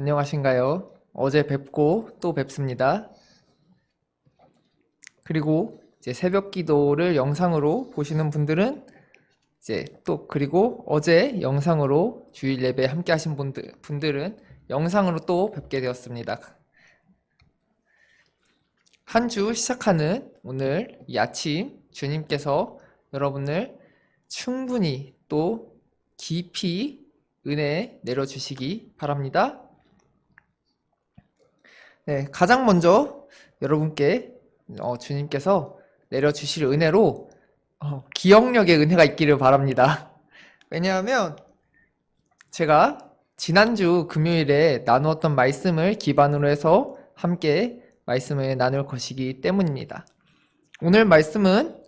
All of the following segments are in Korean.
안녕하신가요? 어제 뵙고 또 뵙습니다. 그리고 이제 새벽 기도를 영상으로 보시는 분들은 그리고 어제 영상으로 주일 예배 함께 하신 분들은 영상으로 또 뵙게 되었습니다. 한 주 시작하는 오늘 이 아침 주님께서 여러분을 충분히 또 깊이 은혜 내려주시기 바랍니다. 네, 가장 먼저 여러분께 주님께서 내려주실 은혜로 기억력의 은혜가 있기를 바랍니다. 왜냐하면 제가 지난주 금요일에 나누었던 말씀을 기반으로 해서 함께 말씀을 나눌 것이기 때문입니다. 오늘 말씀은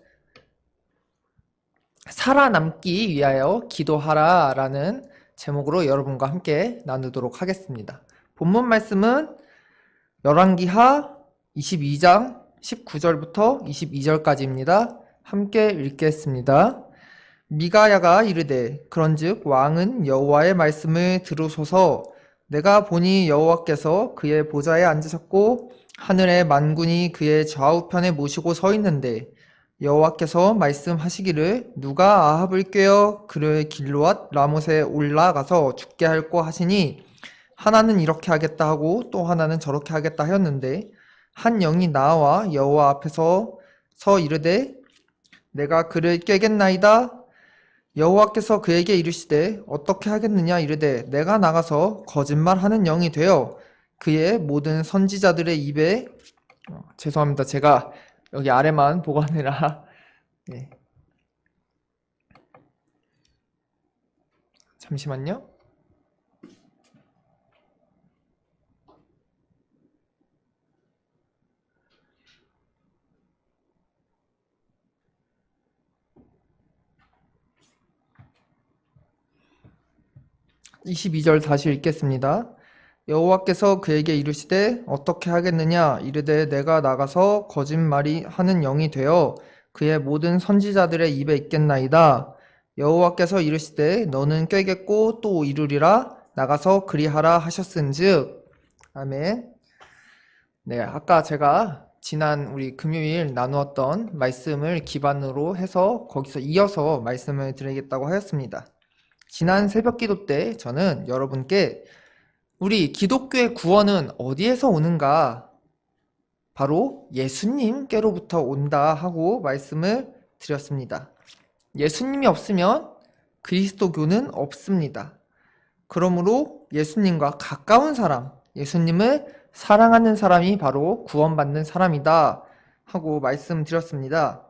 살아남기 위하여 기도하라 라는 제목으로 여러분과 함께 나누도록 하겠습니다. 본문 말씀은 열왕기하 22장 19절부터 22절까지입니다. 함께 읽겠습니다. 미가야가 이르되 그런즉 왕은 여호와의 말씀을 들으소서. 내가 보니 여호와께서 그의 보좌에 앉으셨고 하늘의 만군이 그의 좌우편에 모시고 서 있는데 여호와께서 말씀하시기를 누가 아합을 꾀어 그를 길르앗 라못에 올라가서 죽게 할꼬 하시니 하나는 이렇게 하겠다 하고 또 하나는 저렇게 하겠다 하였는데 한 영이 나와 여호와 앞에서 서 이르되 내가 그를 꾀겠나이다. 여호와께서 그에게 이르시되 어떻게 하겠느냐 이르되 내가 나가서 거짓말하는 영이 되어 그의 모든 선지자들의 입에 죄송합니다. 제가 여기 아래만 보관해라. 네. 잠시만요. (22절) 다시 읽겠습니다. 여호와께서 그에게 이르시되 어떻게 하겠느냐 이르되 내가 나가서 거짓말이 하는 영이 되어 그의 모든 선지자들의 입에 있겠나이다. 여호와께서 이르시되 너는 꾀겠고 또 이루리라. 나가서 그리하라 하셨은즉. 아멘. 네, 아까 제가 지난 우리 금요일 나누었던 말씀을 기반으로 해서 거기서 이어서 말씀을 드리겠다고 하였습니다. 지난 새벽 기도 때 저는 여러분께 우리 기독교의 구원은 어디에서 오는가? 바로 예수님께로부터 온다 하고 말씀을 드렸습니다. 예수님이 없으면 그리스도교는 없습니다. 그러므로 예수님과 가까운 사람, 예수님을 사랑하는 사람이 바로 구원받는 사람이다 하고 말씀드렸습니다.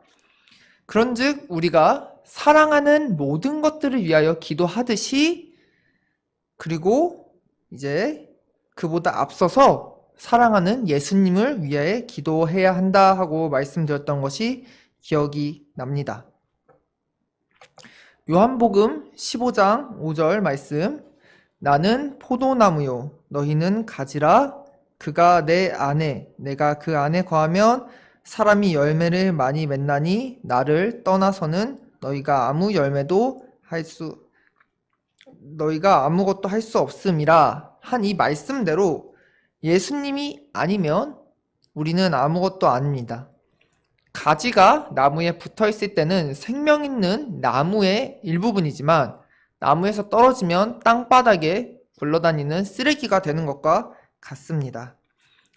그런즉 우리가 사랑하는 모든 것들을 위하여 기도하듯이 그리고 이제 그보다 앞서서 사랑하는 예수님을 위해 기도해야 한다 하고 말씀드렸던 것이 기억이 납니다. 요한복음 15장 5절 말씀 나는 포도나무요 너희는 가지라 그가 내 안에 내가 그 안에 거하면 사람이 열매를 많이 맺나니 나를 떠나서는 너희가 아무것도 할 수 없음이라 한 이 말씀대로 예수님이 아니면 우리는 아무것도 아닙니다. 가지가 나무에 붙어 있을 때는 생명 있는 나무의 일부분이지만 나무에서 떨어지면 땅바닥에 굴러다니는 쓰레기가 되는 것과 같습니다.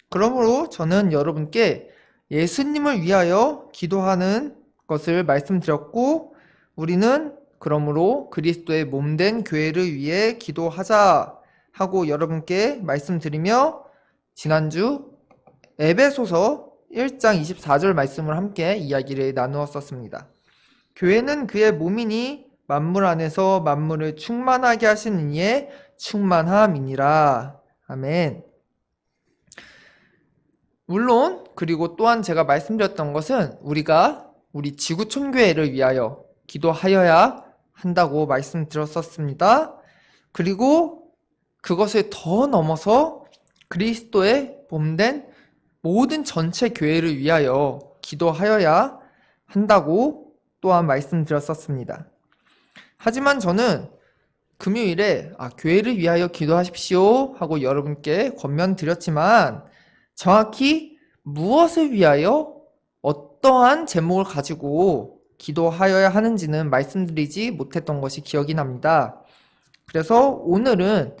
그러므로 저는 여러분께 예수님을 위하여 기도하는 것을 말씀드렸고 우리는 그러므로 그리스도의 몸된 교회를 위해 기도하자 하고 여러분께 말씀드리며 지난주 에베소서 1장 24절 말씀을 함께 이야기를 나누었었습니다. 교회는 그의 몸이니 만물 안에서 만물을 충만하게 하시는 이의 충만함이니라. 아멘. 물론 그리고 또한 제가 말씀드렸던 것은 우리가 우리 지구촌교회를 위하여 기도하여야 한다고 말씀드렸었습니다. 그리고 그것을 더 넘어서 그리스도의 몸된 모든 전체 교회를 위하여 기도하여야 한다고 또한 말씀드렸었습니다. 하지만 저는 금요일에 교회를 위하여 기도하십시오 하고 여러분께 권면드렸지만 정확히 무엇을 위하여 어떠한 제목을 가지고 기도하여야 하는지는 말씀드리지 못했던 것이 기억이 납니다. 그래서 오늘은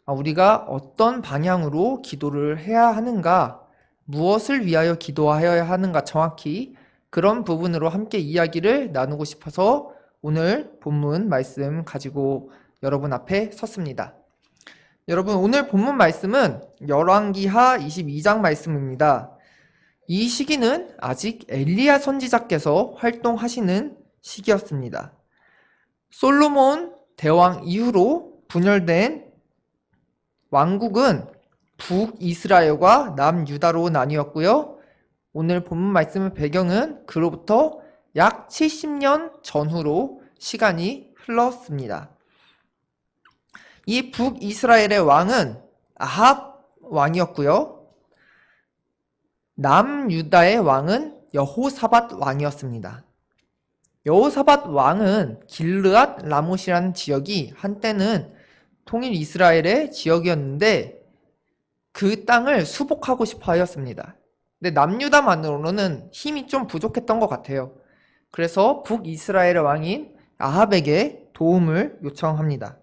우리가 어떤 방향으로 기도를 해야 하는가, 무엇을 위하여 기도하여야 하는가 정확히 그런 부분으로 함께 이야기를 나누고 싶어서 오늘 본문 말씀 가지고 여러분 앞에 섰습니다. 여러분, 오늘 본문 말씀은 열왕기하 22장 말씀입니다. 이 시기는 아직 엘리야 선지자께서 활동하시는 시기였습니다. 솔로몬 대왕 이후로 분열된 왕국은 북이스라엘과 남유다로 나뉘었고요. 오늘 본문 말씀의 배경은 그로부터 약 70년 전후로 시간이 흘렀습니다. 이 북이스라엘의 왕은 아합 왕이었고요. 남유다의 왕은 여호사밧 왕이었습니다. 여호사밧 왕은 길르앗 라못이라는 지역이 한때는 통일 이스라엘의 지역이었는데 그 땅을 수복하고 싶어 하였습니다. 근데 남유다만으로는 힘이 좀 부족했던 것 같아요. 그래서 북이스라엘의 왕인 아합에게 도움을 요청합니다.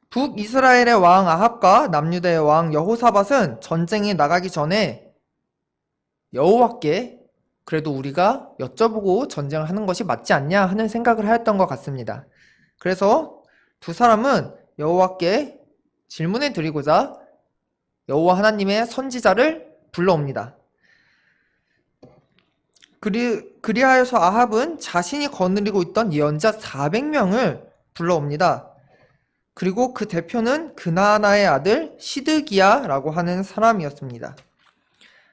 북이스라엘의 왕 아합과 남유다의 왕 여호사밧은 전쟁에 나가기 전에 여호와께 그래도 우리가 여쭤보고 전쟁을 하는 것이 맞지 않냐 하는 생각을 하였던 것 같습니다. 그래서 두 사람은 여호와께 질문을 드리고자 여호와 하나님의 선지자를 불러옵니다. 그리하여서 아합은 자신이 거느리고 있던 예언자 400명을 불러옵니다. 그리고 그 대표는 그나나의 아들 시드기야라고 하는 사람이었습니다.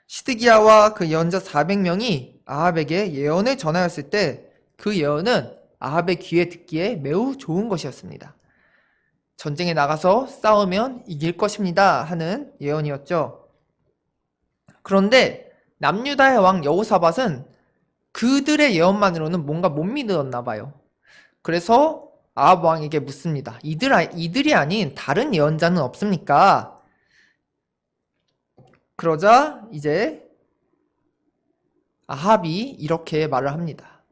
시드기야와 그 예언자 400명이 아합에게 예언을 전하였을 때 그 예언은 아합의 귀에 듣기에 매우 좋은 것이었습니다. 전쟁에 나가서 싸우면 이길 것입니다 하는 예언이었죠. 그런데 남유다의 왕 여호사밧은 그들의 예언만으로는 뭔가 못 믿었나 봐요. 그래서 아합 왕에게 묻습니다. 이들이 아닌 다른 예언자는 없습니까? 그러자 이제 아합이 이렇게 말을 합니다.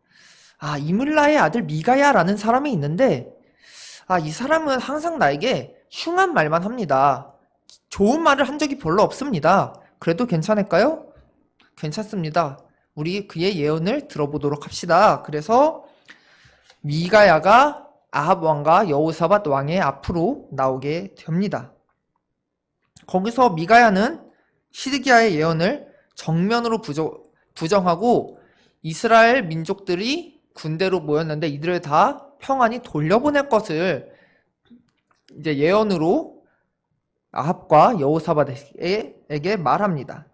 이물라의 아들 미가야라는 사람이 있는데 이 사람은 항상 나에게 흉한 말만 합니다. 좋은 말을 한 적이 별로 없습니다. 그래도 괜찮을까요? 괜찮습니다. 우리 그의 예언을 들어보도록 합시다. 그래서 미가야가 아합 왕과 여호사밧 왕의 앞으로 나오게 됩니다. 거기서 미가야는 시드기야의 예언을 정면으로 부정하고 이스라엘 민족들이 군대로 모였는데 이들을 다 평안히 돌려보낼 것을 이제 예언으로 아합과 여호사밧에게 말합니다.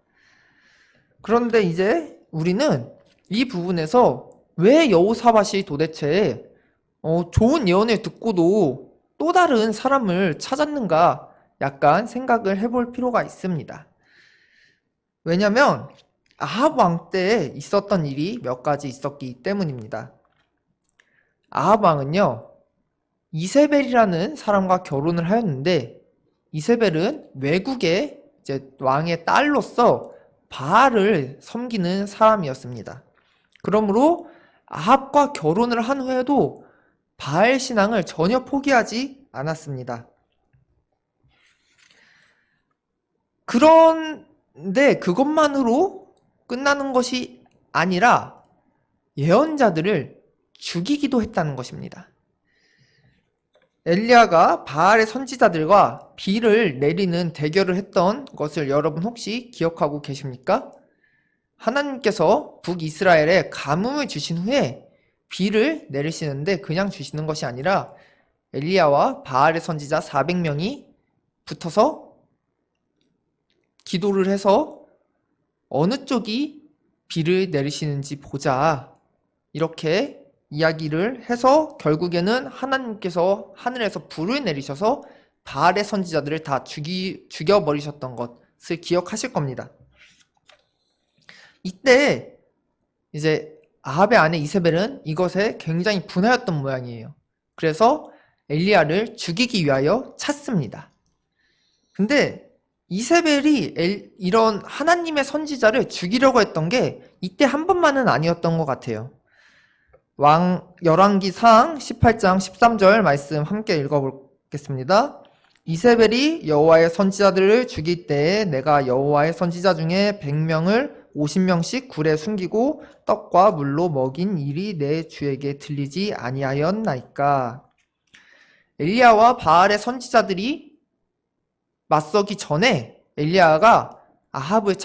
그런데 이제 우리는 이 부분에서 왜 여호사밧이 도대체 좋은 예언을 듣고도 또 다른 사람을 찾았는가 약간 생각을 해볼 필요가 있습니다. 왜냐면 아합 왕 때 있었던 일이 몇 가지 있었기 때문입니다. 아합 왕은요, 이세벨이라는 사람과 결혼을 하였는데 이세벨은 외국의 이제 왕의 딸로서 바알을 섬기는 사람이었습니다. 그러므로 아합과 결혼을 한 후에도 바알 신앙을 전혀 포기하지 않았습니다. 그런데 그것만으로 끝나는 것이 아니라 예언자들을 죽이기도 했다는 것입니다. 엘리야가 바알의 선지자들과 비를 내리는 대결을 했던 것을 여러분 혹시 기억하고 계십니까? 하나님께서 북이스라엘에 가뭄을 주신 후에 비를 내리시는데 그냥 주시는 것이 아니라 엘리야와 바알의 선지자 400명이 붙어서 기도를 해서 어느 쪽이 비를 내리시는지 보자 이렇게 이야기를 해서 결국에는 하나님께서 하늘에서 불을 내리셔서 바알의 선지자들을 다 죽여버리셨던 것을 기억하실 겁니다. 이때 이제 아합의 아내 이세벨은 이것에 굉장히 분하였던 모양이에요. 그래서 엘리야를 죽이기 위하여 찾습니다. 근데 이세벨이 이런 하나님의 선지자를 죽이려고 했던 게 이때 한 번만은 아니었던 것 같아요. 열왕기상 18장 13절 말씀 함께 읽어보겠습니다. 이세벨이 여호와의 선지자들을 죽일 때에 내가 여호와의 선지자 중에 100명을 50명씩 굴에 숨기고 떡과 물로 먹인 일이 내 주에게 들리지 아니하였나이까. 엘리야와 바알의 선지자들이 맞서기 전에 엘리야가 아합을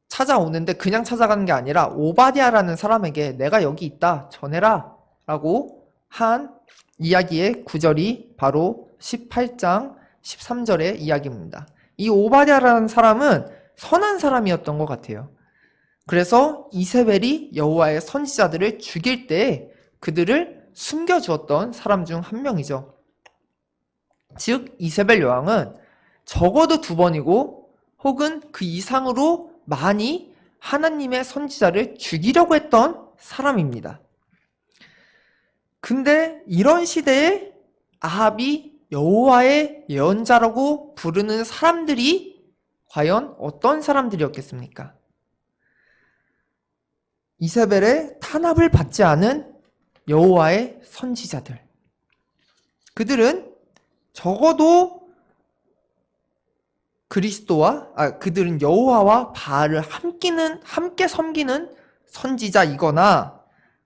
찾아오는데 그냥 찾아가는 게 아니라 오바댜라는 사람에게 내가 여기 있다 전해라 라고 한 이야기의 구절이 바로 18장 13절의 이야기입니다. 이 오바댜라는 사람은 선한 사람이었던 것 같아요. 그래서 이세벨이 여호와의 선지자들을 죽일 때 그들을 숨겨주었던 사람 중 한 명이죠. 즉 이세벨 여왕은 적어도 2번이고 혹은 그 이상으로 많이 하나님의 선지자를 죽이려고 했던 사람입니다. 근데 이런 시대에 아합이 여호와의 예언자라고 부르는 사람들이 과연 어떤 사람들이었겠습니까? 이세벨의 탄압을 받지 않은 여호와의 선지자들. 그들은 적어도 그들은 여호와와 바알을 함께 섬기는 선지자이거나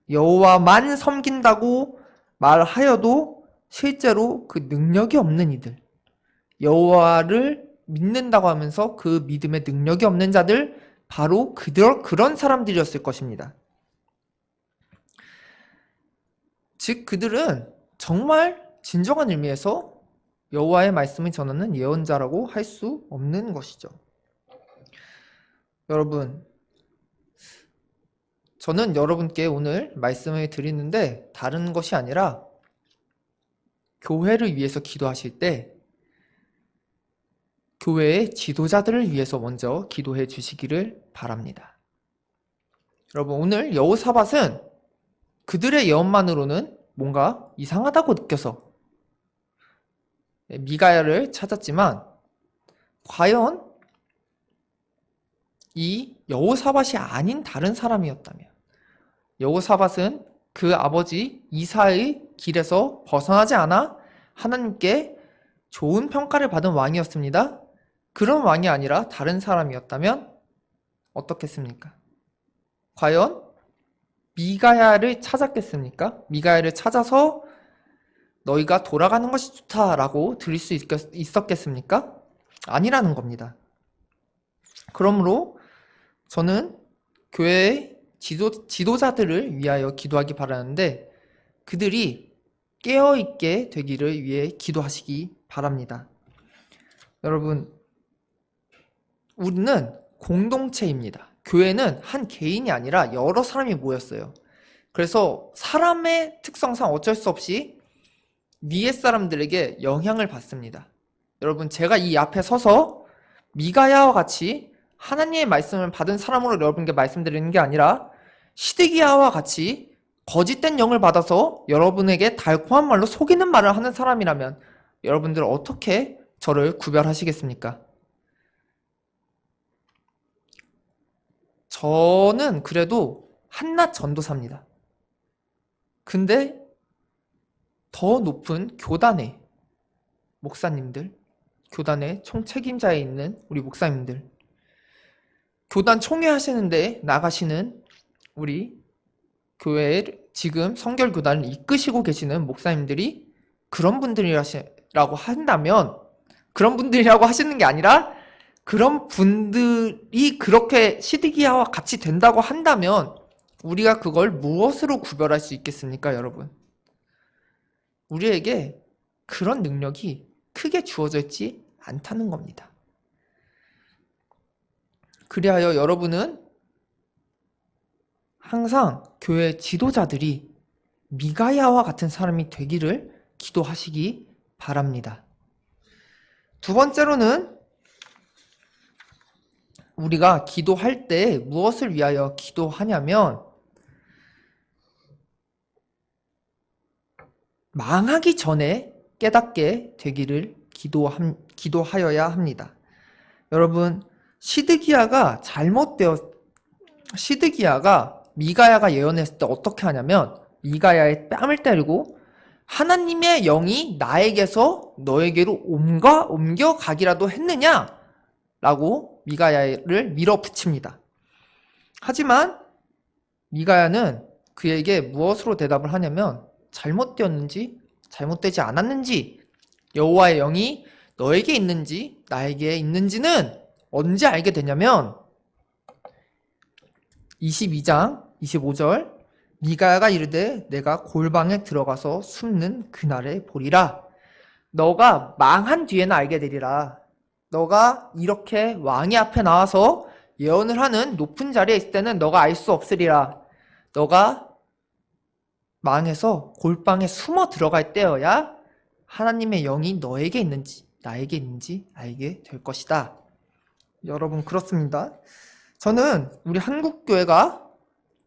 여호와만 섬긴다고 말하여도 실제로 그 능력이 없는 이들, 여호와를 믿는다고 하면서 그 믿음의 능력이 없는 자들, 바로 그런 사람들이었을 것입니다. 즉 그들은 정말 진정한 의미에서 여호와의 말씀을 전하는 예언자라고 할 수 없는 것이죠. 여러분, 저는 여러분께 오늘 말씀을 드리는데 다른 것이 아니라 교회를 위해서 기도하실 때 교회의 지도자들을 위해서 먼저 기도해 주시기를 바랍니다. 여러분, 오늘 여호사밧은 그들의 예언만으로는 뭔가 이상하다고 느껴서 미가야를 찾았지만 과연 이 여호사밧이 아닌 다른 사람이었다면, 여호사밧은 그 아버지 이사의 길에서 벗어나지 않아 하나님께 좋은 평가를 받은 왕이었습니다. 그런 왕이 아니라 다른 사람이었다면 어떻겠습니까? 과연 미가야를 찾았겠습니까? 미가야를 찾아서 너희가 돌아가는 것이 좋다라고 들을 수 있었겠습니까? 아니라는 겁니다. 그러므로 저는 교회의 지도자들을 위하여 기도하기 바라는데 그들이 깨어있게 되기를 위해 기도하시기 바랍니다. 여러분, 우리는 공동체입니다. 교회는 한 개인이 아니라 여러 사람이 모였어요. 그래서 사람의 특성상 어쩔 수 없이 위에 사람들에게 영향을 받습니다. 여러분, 제가 이 앞에 서서 미가야와 같이 하나님의 말씀을 받은 사람으로 여러분께 말씀드리는 게 아니라 시드기야와 같이 거짓된 영을 받아서 여러분에게 달콤한 말로 속이는 말을 하는 사람이라면 여러분들 어떻게 저를 구별하시겠습니까? 저는 그래도 한낱 전도사입니다. 근데 더 높은 교단의 목사님들, 교단의 총책임자에 있는 우리 목사님들, 교단 총회 하시는데 나가시는 우리 교회의 지금 성결교단을 이끄시고 계시는 목사님들이 그런 분들이라고 한다면, 그런 분들이라고 하시는 게 아니라 그런 분들이 그렇게 시드기야와 같이 된다고 한다면 우리가 그걸 무엇으로 구별할 수 있겠습니까, 여러분? 우리에게 그런 능력이 크게 주어져 있지 않다는 겁니다. 그리하여 여러분은 항상 교회 지도자들이 미가야와 같은 사람이 되기를 기도하시기 바랍니다. 두 번째로는 우리가 기도할 때 무엇을 위하여 기도하냐면 망하기 전에 깨닫게 되기를 기도하여야 합니다. 여러분, 시드기야가 미가야가 예언했을 때 어떻게 하냐면 미가야의 뺨을 때리고 하나님의 영이 나에게서 너에게로 옮겨가기라도 했느냐? 라고 미가야를 밀어붙입니다. 하지만 미가야는 그에게 무엇으로 대답을 하냐면 잘못되었는지 잘못되지 않았는지 여호와의 영이 너에게 있는지 나에게 있는지는 언제 알게 되냐면 22장 25절 미가야가 이르되 내가 골방에 들어가서 숨는 그날에 보리라. 너가 망한 뒤에는 알게 되리라. 너가 이렇게 왕의 앞에 나와서 예언을 하는 높은 자리에 있을 때는 너가 알 수 없으리라. 너가 망해서 골방에 숨어 들어갈 때여야 하나님의 영이 너에게 있는지 나에게 있는지 알게 될 것이다. 여러분, 그렇습니다. 저는 우리 한국교회가,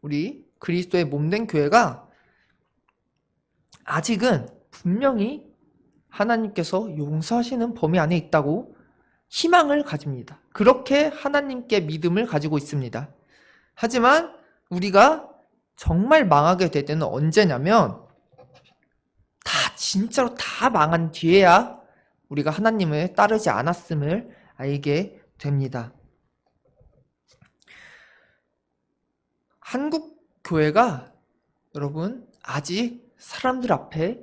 우리 그리스도의 몸된 교회가 아직은 분명히 하나님께서 용서하시는 범위 안에 있다고 희망을 가집니다. 그렇게 하나님께 믿음을 가지고 있습니다. 하지만 우리가 정말 망하게 될 때는 언제냐면 진짜로 다 망한 뒤에야 우리가 하나님을 따르지 않았음을 알게 됩니다. 한국 교회가 여러분 아직 사람들 앞에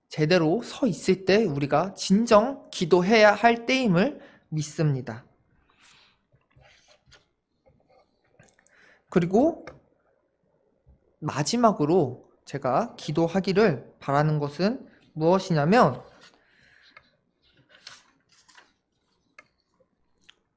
제대로 서 있을 때 우리가 진정 기도해야 할 때임을 믿습니다. 그리고 마지막으로 제가 기도하기를 바라는 것은 무엇이냐면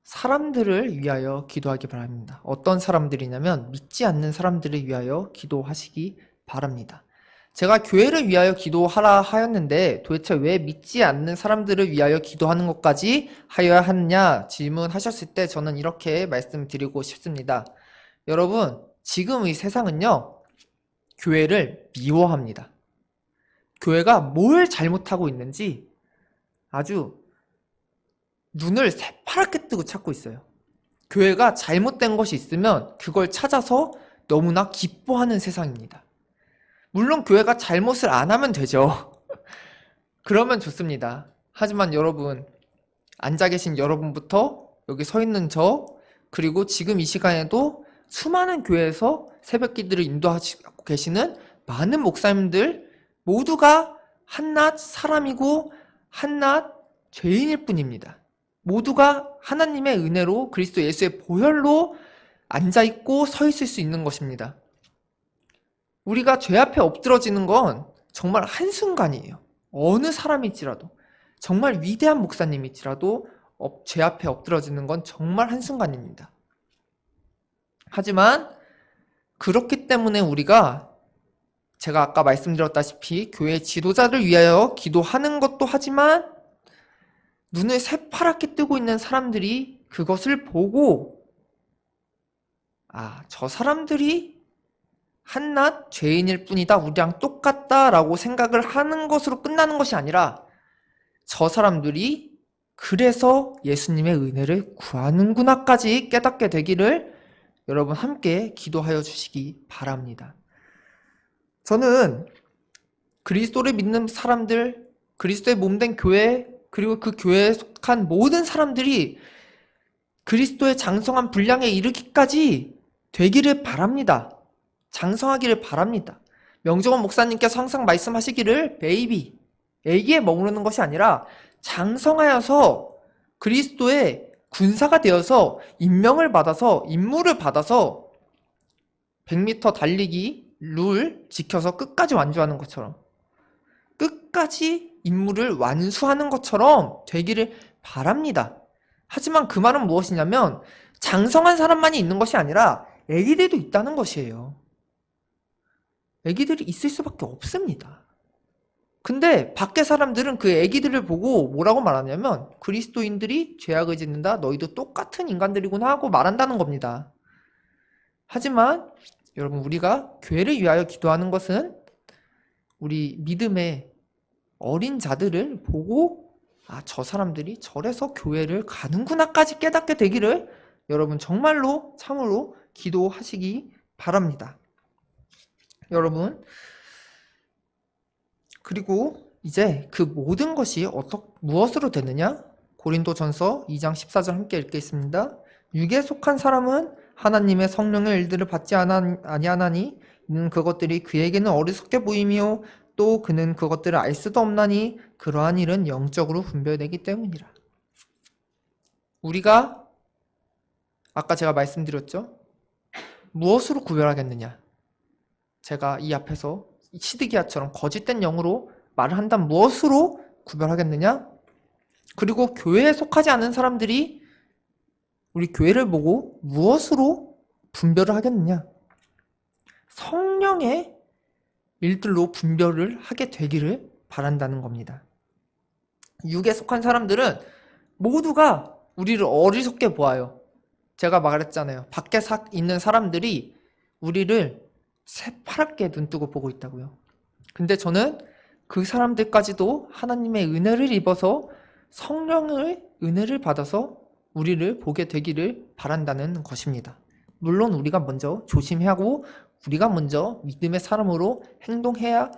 사람들을 위하여 기도하기 바랍니다. 어떤 사람들이냐면 믿지 않는 사람들을 위하여 기도하시기 바랍니다. 제가 교회를 위하여 기도하라 하였는데 도대체 왜 믿지 않는 사람들을 위하여 기도하는 것까지 하여야 하느냐 질문하셨을 때 저는 이렇게 말씀드리고 싶습니다. 여러분, 지금의 세상은요, 교회를 미워합니다. 교회가 뭘 잘못하고 있는지 아주 눈을 새파랗게 뜨고 찾고 있어요. 교회가 잘못된 것이 있으면 그걸 찾아서 너무나 기뻐하는 세상입니다. 물론 교회가 잘못을 안 하면 되죠. 그러면 좋습니다. 하지만 여러분, 앉아 계신 여러분부터 여기 서 있는 저, 그리고 지금 이 시간에도 수많은 교회에서 새벽 기도를 인도하고 계시는 많은 목사님들 모두가 한낱 사람이고 한낱 죄인일 뿐입니다. 모두가 하나님의 은혜로 그리스도 예수의 보혈로 앉아있고 서 있을 수 있는 것입니다. 우리가 죄 앞에 엎드러지는 건 정말 한순간이에요. 어느 사람일지라도, 정말 위대한 목사님일지라도 죄 앞에 엎드러지는 건 정말 한순간입니다. 하지만 그렇기 때문에 우리가 제가 아까 말씀드렸다시피 교회 지도자를 위하여 기도하는 것도 하지만 눈을 새파랗게 뜨고 있는 사람들이 그것을 보고 저 사람들이 한낱 죄인일 뿐이다, 우리랑 똑같다 라고 생각을 하는 것으로 끝나는 것이 아니라 저 사람들이 그래서 예수님의 은혜를 구하는구나까지 깨닫게 되기를 여러분 함께 기도하여 주시기 바랍니다. 저는 그리스도를 믿는 사람들, 그리스도의 몸된 교회, 그리고 그 교회에 속한 모든 사람들이 그리스도의 장성한 분량에 이르기까지 되기를 바랍니다. 장성하기를 바랍니다. 명정원 목사님께서 항상 말씀하시기를 베이비, 애기에 머무르는 것이 아니라 장성하여서 그리스도의 군사가 되어서 임명을 받아서 임무를 받아서 100m 달리기 룰 지켜서 끝까지 완주하는 것처럼 끝까지 임무를 완수하는 것처럼 되기를 바랍니다. 하지만 그 말은 무엇이냐면 장성한 사람만이 있는 것이 아니라 애기들도 있다는 것이에요. 애기들이 있을 수밖에 없습니다. 근데 밖에 사람들은 그 애기들을 보고 뭐라고 말하냐면 그리스도인들이 죄악을 짓는다, 너희도 똑같은 인간들이구나 하고 말한다는 겁니다. 하지만 여러분, 우리가 교회를 위하여 기도하는 것은 우리 믿음의 어린 자들을 보고 저 사람들이 저래서 교회를 가는구나까지 깨닫게 되기를 여러분 정말로 참으로 기도하시기 바랍니다. 여러분, 그리고 이제 그 모든 것이 무엇으로 되느냐? 고린도전서 2장 14절 함께 읽겠습니다. 육에 속한 사람은 하나님의 성령의 일들을 받지 아니하나니 이는 그것들이 그에게는 어리석게 보이며 또 그는 그것들을 알 수도 없나니 그러한 일은 영적으로 분별되기 때문이라. 우리가 아까 제가 말씀드렸죠? 무엇으로 구별하겠느냐? 제가 이 앞에서 시드기야처럼 거짓된 영으로 말을 한다면 무엇으로 구별하겠느냐? 그리고 교회에 속하지 않은 사람들이 우리 교회를 보고 무엇으로 분별을 하겠느냐? 성령의 일들로 분별을 하게 되기를 바란다는 겁니다. 육에 속한 사람들은 모두가 우리를 어리석게 보아요. 제가 말했잖아요. 밖에 있는 사람들이 우리를 새파랗게 눈뜨고 보고 있다고요. 근데 저는 그 사람들까지도 하나님의 은혜를 입어서 성령의 은혜를 받아서 우리를 보게 되기를 바란다는 것입니다. 물론 우리가 먼저 조심해야 하고 우리가 먼저 믿음의 사람으로 행동해야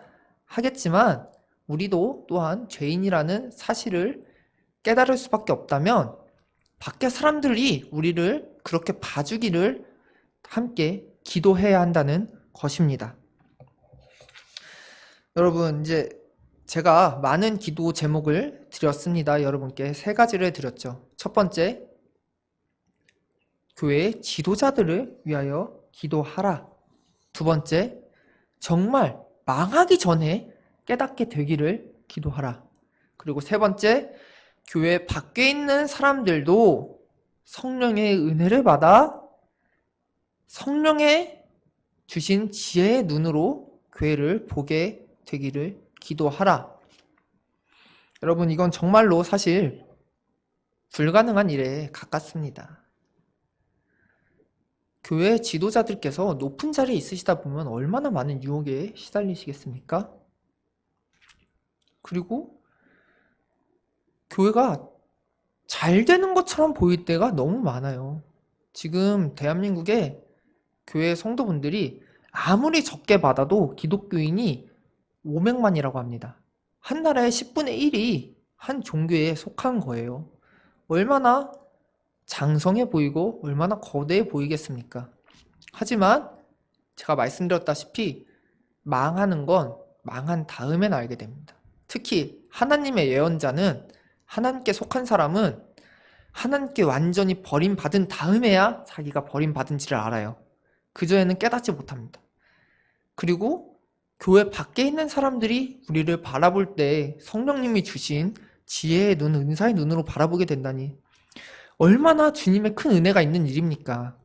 하겠지만 우리도 또한 죄인이라는 사실을 깨달을 수밖에 없다면 밖에 사람들이 우리를 그렇게 봐주기를 함께 기도해야 한다는 것입니다. 여러분, 이제 제가 많은 기도 제목을 드렸습니다. 여러분께 3가지를 드렸죠. 첫 번째, 교회의 지도자들을 위하여 기도하라. 두 번째, 정말 망하기 전에 깨닫게 되기를 기도하라. 그리고 세 번째, 교회 밖에 있는 사람들도 성령의 은혜를 받아 성령의 주신 지혜의 눈으로 교회를 보게 되기를 기도하라. 여러분, 이건 정말로 사실 불가능한 일에 가깝습니다. 교회 지도자들께서 높은 자리에 있으시다 보면 얼마나 많은 유혹에 시달리시겠습니까? 그리고 교회가 잘 되는 것처럼 보일 때가 너무 많아요. 지금 대한민국의 교회 성도분들이 아무리 적게 받아도 기독교인이 500만이라고 합니다. 한 나라의 10분의 1이 한 종교에 속한 거예요. 얼마나 장성해 보이고 얼마나 거대해 보이겠습니까? 하지만 제가 말씀드렸다시피 망하는 건 망한 다음엔 알게 됩니다. 특히 하나님의 예언자는, 하나님께 속한 사람은 하나님께 완전히 버림받은 다음에야 자기가 버림받은지를 알아요. 그전에는 깨닫지 못합니다. 그리고 교회 밖에 있는 사람들이 우리를 바라볼 때 성령님이 주신 지혜의 눈, 은사의 눈으로 바라보게 된다니 얼마나 주님의 큰 은혜가 있는 일입니까?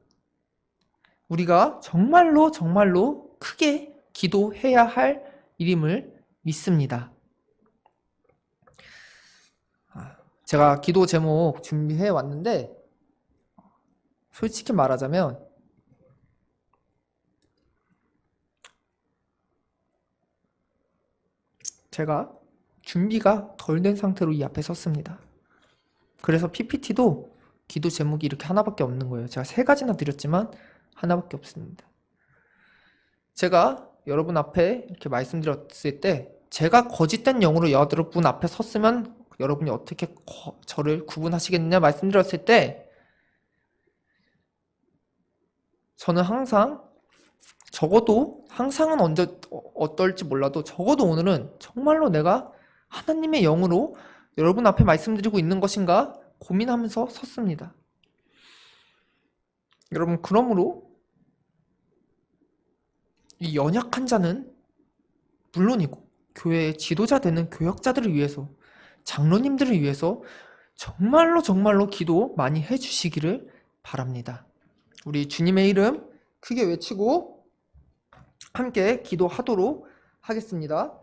우리가 정말로 정말로 크게 기도해야 할 일임을 믿습니다. 제가 기도 제목 준비해 왔는데 솔직히 말하자면 제가 준비가 덜 된 상태로 이 앞에 섰습니다. 그래서 PPT도 기도 제목이 이렇게 하나밖에 없는 거예요. 제가 3가지나 드렸지만 하나밖에 없습니다. 제가 여러분 앞에 이렇게 말씀드렸을 때 제가 거짓된 영으로 여러분 앞에 섰으면 여러분이 어떻게 저를 구분하시겠느냐 말씀드렸을 때 저는 항상 적어도 항상은 어떨지 몰라도 적어도 오늘은 정말로 내가 하나님의 영으로 여러분 앞에 말씀드리고 있는 것인가 고민하면서 섰습니다. 여러분, 그러므로 이 연약한 자는 물론이고 교회의 지도자 되는 교역자들을 위해서, 장로님들을 위해서 정말로 정말로 기도 많이 해주시기를 바랍니다. 우리 주님의 이름 크게 외치고 함께 기도하도록 하겠습니다.